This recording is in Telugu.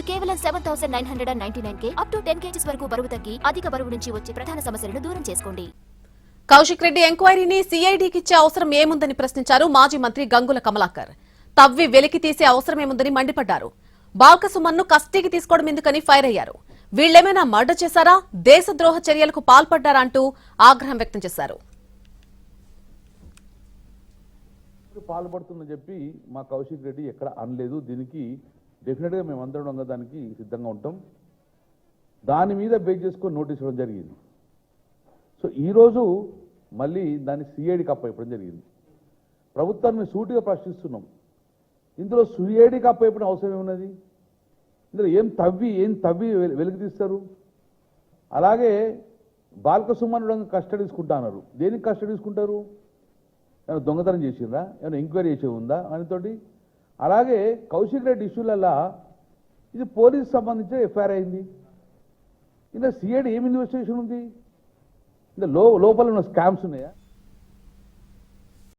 కేవలం 7,999 అప్ టు 10 kgs వరకు బరువు తగ్గి అధిక బరువు నుంచి వచ్చే ప్రధాన సమస్యలను దూరం చేసుకోండి. కౌశిక్ రెడ్డి ఎంక్వైరీని సిఐడికి ఇచ్చే అవసరం ఏముందని ప్రశ్నించారు మాజీ మంత్రి గంగుల కమలాకర్. తవ్వి వెలికి తీసే అవసరం ఏముందని మండిపడ్డారు. బాల్కసుమన్ను కస్టడీకి తీసుకోవడం ఎందుకని ఫైర్ అయ్యారు. వీళ్లేమైనా మర్డర్ చేశారా, దేశద్రోహ చర్యలకు పాల్పడ్డారా అంటూ ఆగ్రహం వ్యక్తం చేశారు. పాల్పడుతుందని చెప్పి మా కౌశిక్ రెడ్డి ఎక్కడ అనలేదు. దీనికి డెఫినెట్గా మేమందరం దానికి సిద్ధంగా ఉంటాం. దాని మీద బేస్ చేసుకొని నోటీస్ ఇవ్వడం జరిగింది. సో ఈరోజు మళ్ళీ దాన్ని సిఐడికి అప్పచెప్పడం జరిగింది. ప్రభుత్వాన్ని సూటిగా ప్రశ్నిస్తున్నాం. ఇందులో సిఐడికి అప్పచెప్పడం అవసరం ఏమున్నది? ఇందులో ఏం తవ్వి వెలికి తీస్తారు? అలాగే బాల్కసుమన్ కస్టడీ తీసుకుంటా అన్నారు. దేనికి కస్టడీ తీసుకుంటారు? ఏమైనా దొంగతనం చేసిందా? ఏమైనా ఎంక్వైరీ చేసే ఉందా ఆయనతోటి? అలాగే కౌశిక్ రెడ్డి ఇష్యూలల్లా ఇది పోలీసు సంబంధించిన ఎఫ్ఐఆర్ అయింది. ఇందులో సిఐడి ఏం ఇన్వెస్టిగేషన్ ఉంది? ఇందులో లోపల ఉన్న స్కామ్స్ ఉన్నాయా?